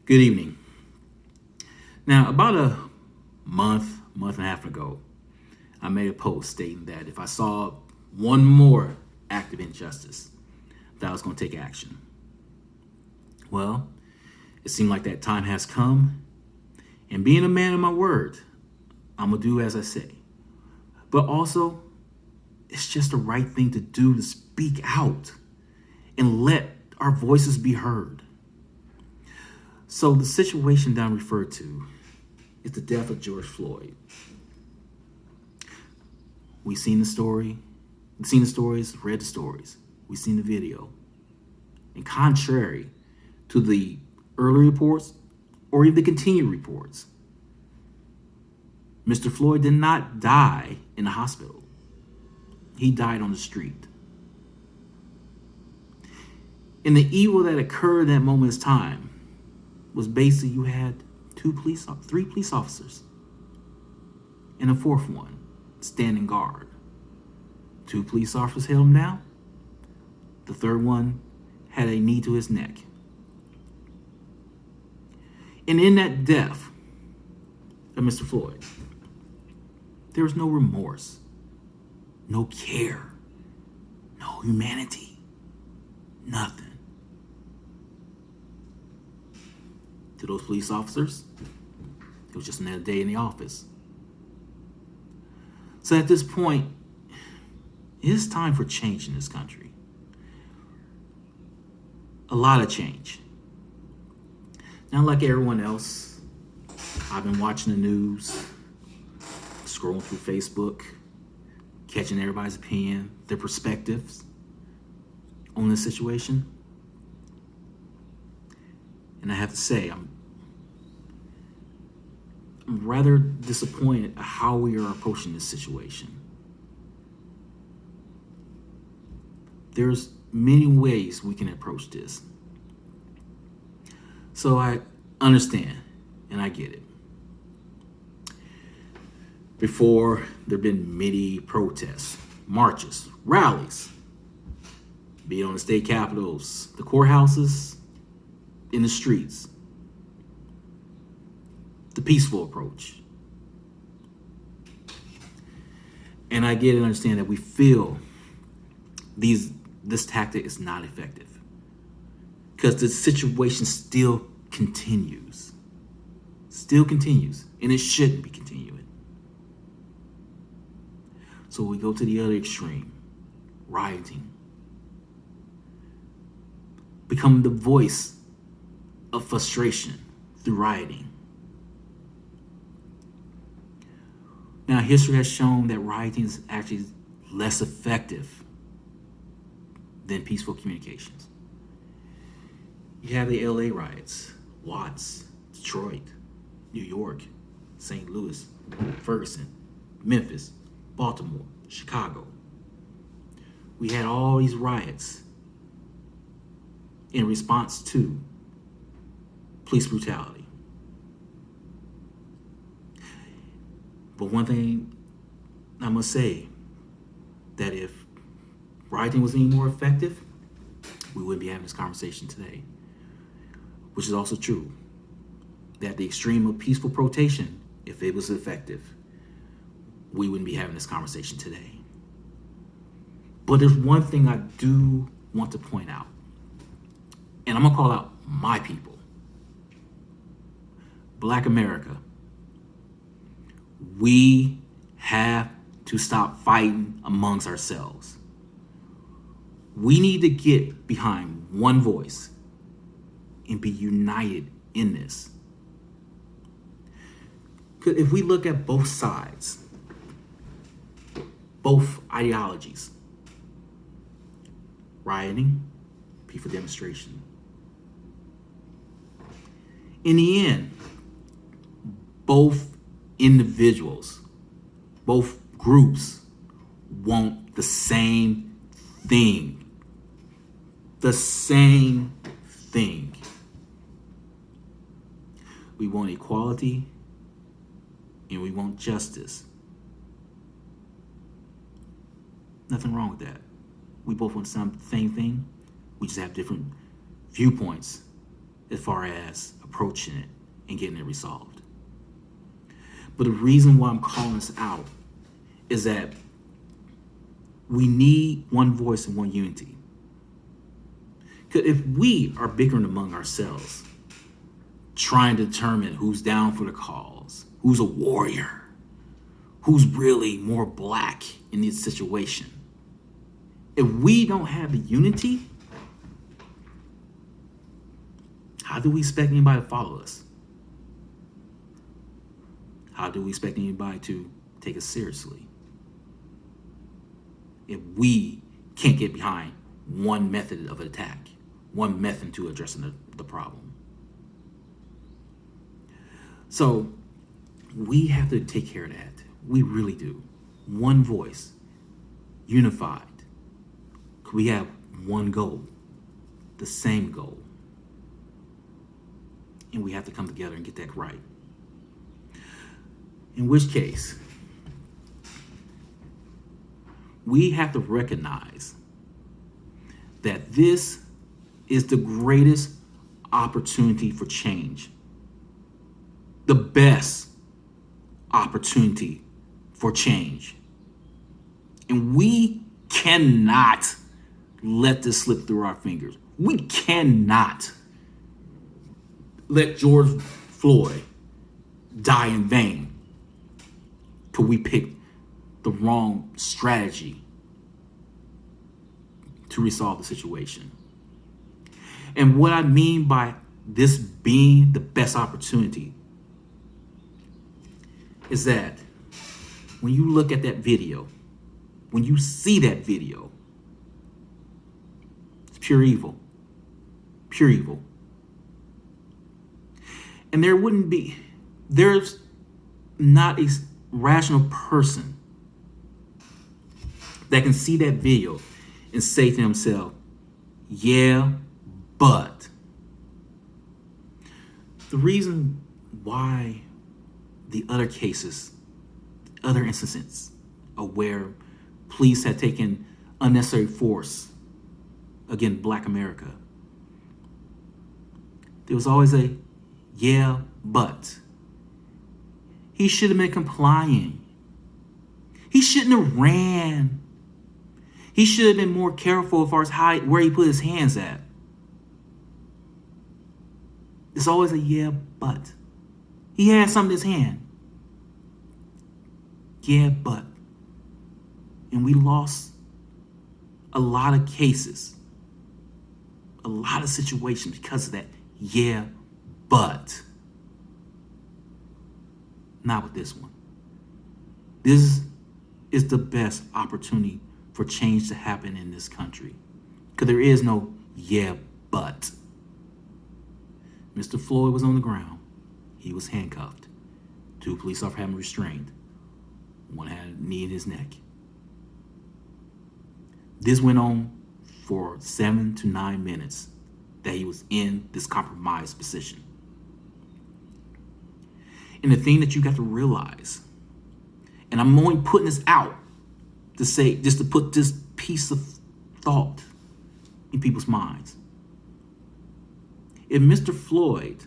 Good evening. Now, about a month and a half ago, I made a post stating that if I saw one more act of injustice, that I was going to take action. Well, it seemed like that time has come, and being a man of my word, I'm going to do as I say. But also, it's just the right thing to do to speak out and let our voices be heard. So, the situation that I'm referred to is the death of George Floyd. We've seen the story, read the stories, we've seen the video. And contrary to the early reports or even the continued reports, Mr. Floyd did not die in the hospital. He died on the street. And the evil that occurred at that moment's time was basically you had three police officers and a fourth one standing guard. Two police officers held him down. The third one had a knee to his neck. And in that death of Mr. Floyd, there was no remorse, no care, no humanity, nothing. To those police officers, it was just another day in the office. So at this point, it's time for change in this country. A lot of change. Not like everyone else, I've been watching the news, scrolling through Facebook, catching everybody's opinion, their perspectives on this situation. And I have to say, I'm rather disappointed at how we are approaching this situation. There's many ways we can approach this. So I understand and I get it. Before, there have been many protests, marches, rallies, be it on the state capitals, the courthouses, in the streets. The peaceful approach. And I get and understand that we feel this tactic is not effective because the situation still continues, and it shouldn't be continuing. So we go to the other extreme, rioting, become the voice of frustration through rioting. Now, history has shown that rioting is actually less effective than peaceful communications. You have the LA riots, Watts, Detroit, New York, St. Louis, Ferguson, Memphis, Baltimore, Chicago. We had all these riots in response to police brutality. But one thing I must say, that if rioting was any more effective, we wouldn't be having this conversation today. Which is also true, that the extreme of peaceful protestation, if it was effective, we wouldn't be having this conversation today. But there's one thing I do want to point out, and I'm gonna call out my people. Black America, we have to stop fighting amongst ourselves. We need to get behind one voice and be united in this. Because if we look at both sides, both ideologies, rioting, peaceful demonstration, in the end, both individuals, both groups want the same thing. The same thing. We want equality and we want justice. Nothing wrong with that. We both want the same thing. We just have different viewpoints as far as approaching it and getting it resolved. But the reason why I'm calling this out is that we need one voice and one unity. Because if we are bickering among ourselves, trying to determine who's down for the cause, who's a warrior, who's really more black in this situation, if we don't have the unity, how do we expect anybody to follow us? How do we expect anybody to take us seriously if we can't get behind one method of attack, one method to addressing the problem? So we have to take care of that. We really do. One voice, unified. We have one goal, the same goal. And we have to come together and get that right. In which case, we have to recognize that this is the greatest opportunity for change, the best opportunity for change. And we cannot let this slip through our fingers. We cannot let George Floyd die in vain because we picked the wrong strategy to resolve the situation. And what I mean by this being the best opportunity is that when you look at that video, when you see that video, it's pure evil. Pure evil. And there's not a rational person that can see that video and say to himself, yeah, but. The reason why the other cases, other instances of where police had taken unnecessary force against Black America, there was always a yeah, but. He should have been complying. He shouldn't have ran. He should have been more careful as far as where he put his hands at. It's always a yeah, but. He had something in his hand. Yeah, but. And we lost a lot of cases, a lot of situations because of that yeah, but. Not with this one. This is the best opportunity for change to happen in this country. Because there is no yeah, but. Mr. Floyd was on the ground. He was handcuffed. 2 police officers had him restrained. 1 had a knee in his neck. This went on for 7 to 9 minutes that he was in this compromised position. And the thing that you got to realize, and I'm only putting this out to say, just to put this piece of thought in people's minds. If Mr. Floyd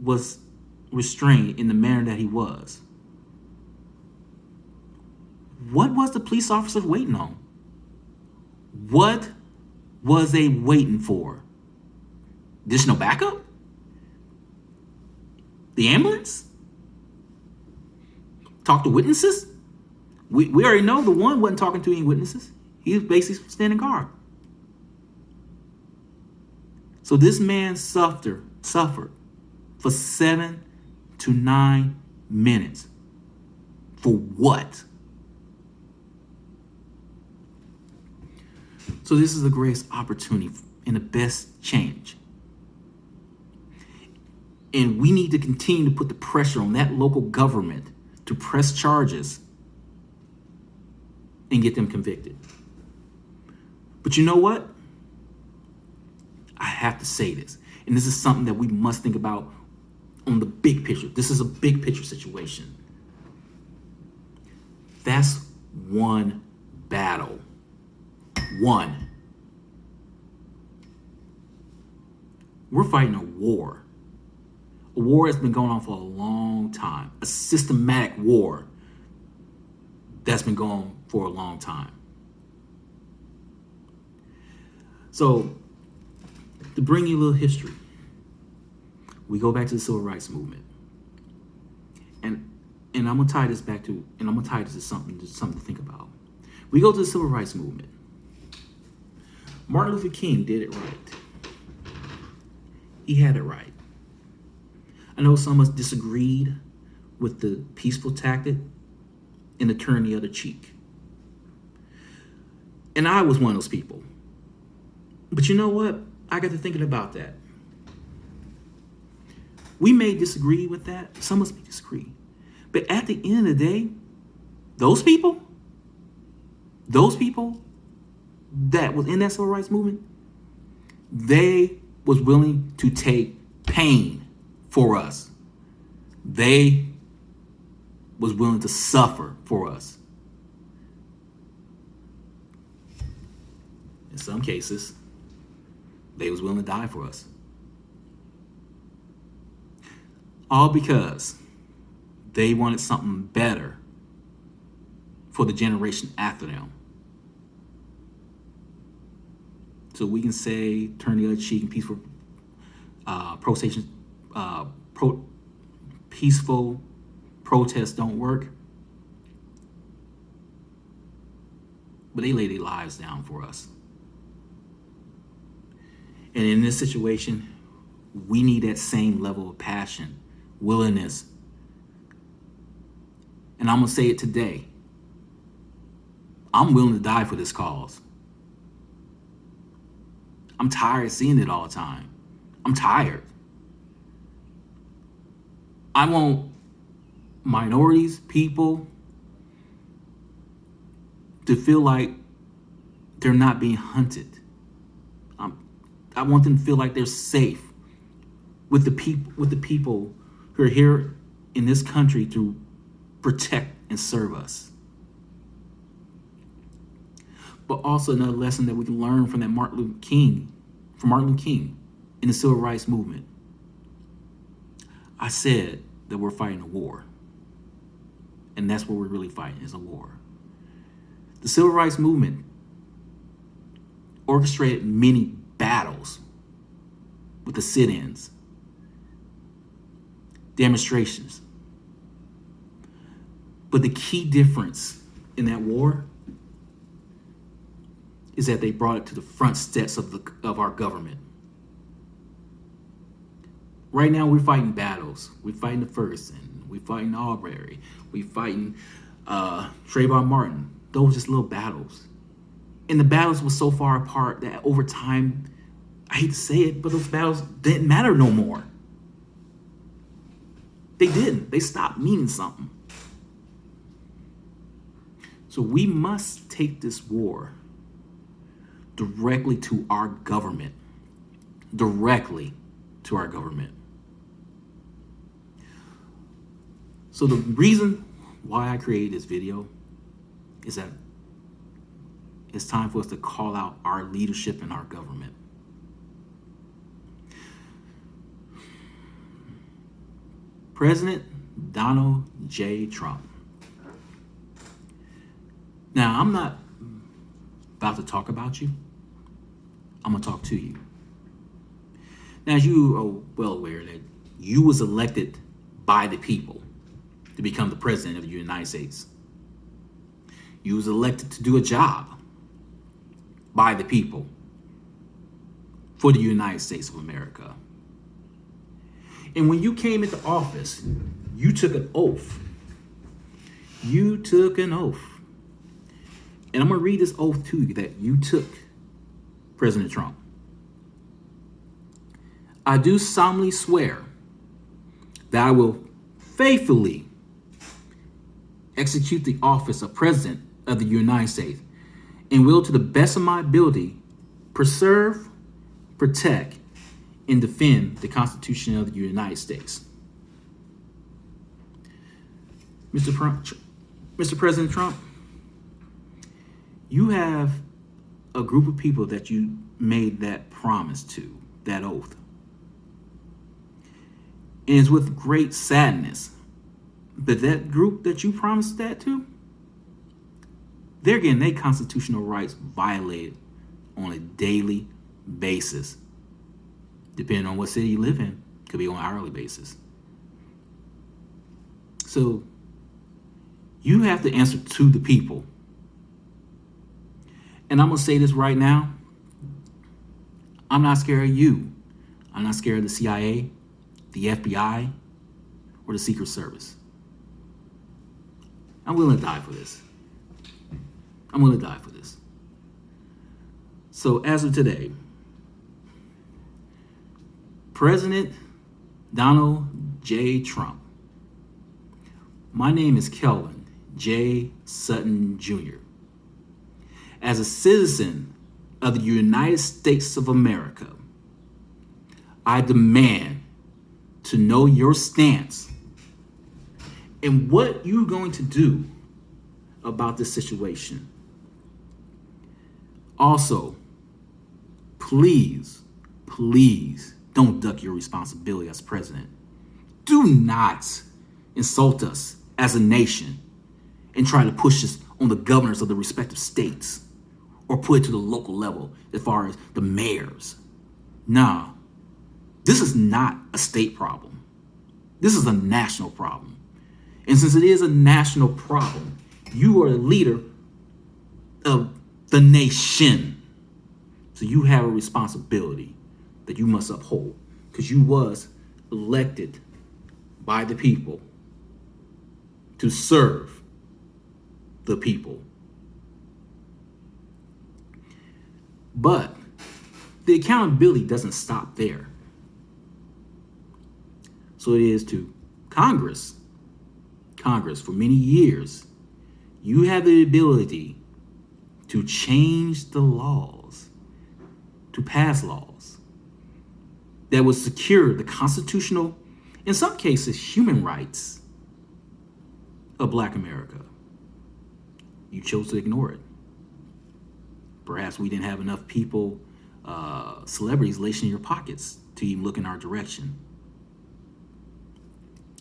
was restrained in the manner that he was, what was the police officer waiting on? What was they waiting for? Additional backup? The ambulance? Talk to witnesses? We already know the one wasn't talking to any witnesses. He was basically standing guard. So this man suffered for 7 to 9 minutes. For what? So this is the greatest opportunity and the best change. And we need to continue to put the pressure on that local government to press charges and get them convicted. But you know what? I have to say this, and this is something that we must think about on the big picture. This is a big picture situation. That's one battle. One. We're fighting a war. A war that's been going on for a long time. A systematic war that's been going on for a long time. So, to bring you a little history, we go back to the Civil Rights Movement. And I'm gonna tie this back to, and I'm gonna tie this to something to think about. We go to the Civil Rights Movement. Martin Luther King did it right. He had it right. I know some of us disagreed with the peaceful tactic and the turn the other cheek. And I was one of those people. But you know what? I got to thinking about that. We may disagree with that. Some of us may disagree. But at the end of the day, those people that was in that civil rights movement, they was willing to take pain for us. They was willing to suffer for us. In some cases, they was willing to die for us. All because they wanted something better for the generation after them. So we can say, turn the other cheek and peaceful peaceful protests don't work. But they lay their lives down for us. And in this situation, we need that same level of passion, willingness. And I'm going to say it today. I'm willing to die for this cause. I'm tired of seeing it all the time. I'm tired. I want minorities, people, to feel like they're not being hunted. I want them to feel like they're safe with the people who are here in this country to protect and serve us. But also another lesson that we can learn from Martin Luther King in the Civil Rights Movement. I said that we're fighting a war. And that's what we're really fighting, is a war. The Civil Rights Movement orchestrated many battles with the sit-ins, demonstrations. But the key difference in that war is that they brought it to the front steps of our government. Right now, we're fighting battles. We're fighting the Ferguson. We're fighting Arbery. We're fighting Trayvon Martin. Those were just little battles. And the battles were so far apart that over time, I hate to say it, but those battles didn't matter no more. They didn't. They stopped meaning something. So we must take this war directly to our government. Directly to our government. So the reason why I created this video is that it's time for us to call out our leadership in our government. President Donald J. Trump. Now, I'm not about to talk about you. I'm going to talk to you. Now, as you are well aware that you was elected by the people to become the president of the United States. You was elected to do a job by the people for the United States of America. And when you came into office, you took an oath. You took an oath. And I'm going to read this oath to you that you took, President Trump. I do solemnly swear that I will faithfully execute the office of President of the United States and will, to the best of my ability, preserve, protect, and defend the Constitution of the United States. Mr. President Trump, you have a group of people that you made that promise to, that oath. And it's with great sadness that that group that you promised that to, they're getting their constitutional rights violated on a daily basis. Depending on what city you live in, could be on an hourly basis. So you have to answer to the people. And I'm going to say this right now. I'm not scared of you. I'm not scared of the CIA, the FBI, or the Secret Service. I'm willing to die for this. I'm willing to die for this. So as of today, President Donald J. Trump. My name is Kelvin J. Sutton Jr. As a citizen of the United States of America, I demand to know your stance and what you're going to do about this situation. Also, please don't duck your responsibility as president. Do not insult us as a nation and try to push us on the governors of the respective states or put it to the local level as far as the mayors. Nah, this is not a state problem. This is a national problem. And since it is a national problem, you are the leader of the nation. So you have a responsibility that you must uphold because you was elected by the people to serve the people. But the accountability doesn't stop there. So it is to Congress. Congress, for many years, you have the ability to change the laws, to pass laws that would secure the constitutional, in some cases, human rights of Black America. You chose to ignore it. Perhaps we didn't have enough people, celebrities lacing your pockets to even look in our direction.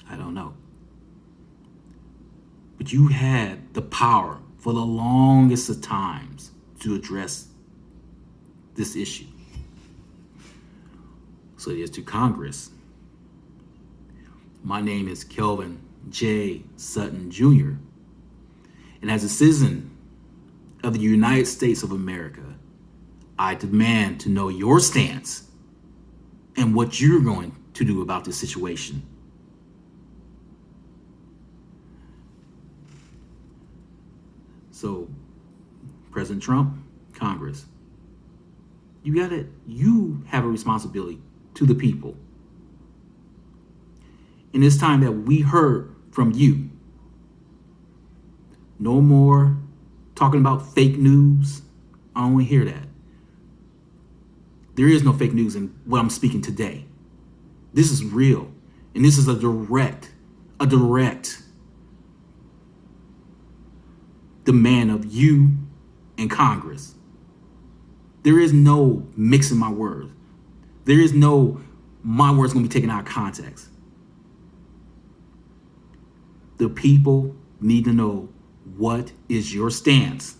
I don't know. But you had the power for the longest of times to address this issue. So it is to Congress. My name is Kelvin J. Sutton Jr. And as a citizen of the United States of America, I demand to know your stance and what you're going to do about this situation. So, President Trump, Congress, you have a responsibility to the people. And it's time that we heard from you. No more talking about fake news. I don't want to hear that. There is no fake news in what I'm speaking today. This is real. And this is a direct demand of you and Congress. There is no mixing my words. There is no my words going to be taken out of context. The people need to know what is your stance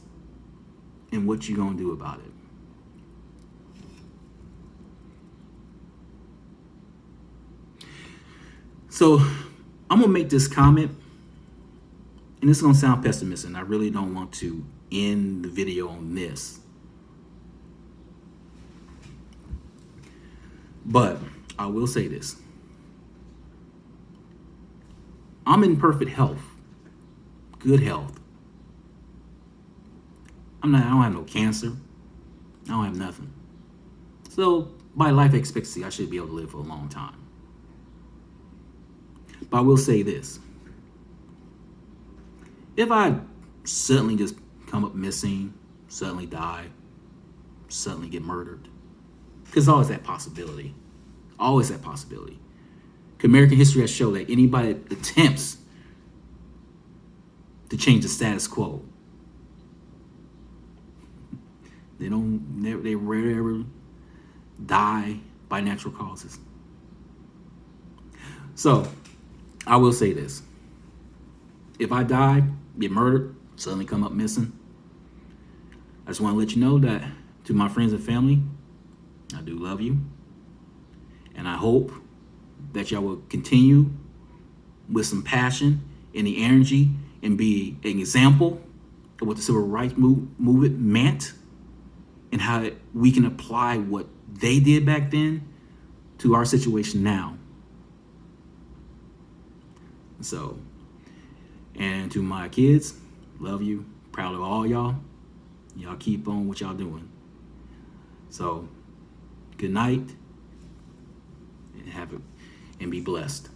and what you're going to do about it. So I'm going to make this comment, and it's going to sound pessimistic, and I really don't want to end the video on this. But I will say this. I'm in perfect health, good health. I don't have no cancer. I don't have nothing. So by life expectancy, I should be able to live for a long time. But I will say this. If I suddenly just come up missing, suddenly die, suddenly get murdered, because always that possibility. Always that possibility. American history has shown that anybody that attempts to change the status quo, they rarely ever die by natural causes. So I will say this. If I die, get murdered, suddenly come up missing, I just want to let you know that to my friends and family, I do love you. And I hope that y'all will continue with some passion and the energy and be an example of what the civil rights movement meant and how we can apply what they did back then to our situation now. So, and to my kids, love you, proud of all y'all. Y'all keep on what y'all doing. So, good night and have it and be blessed.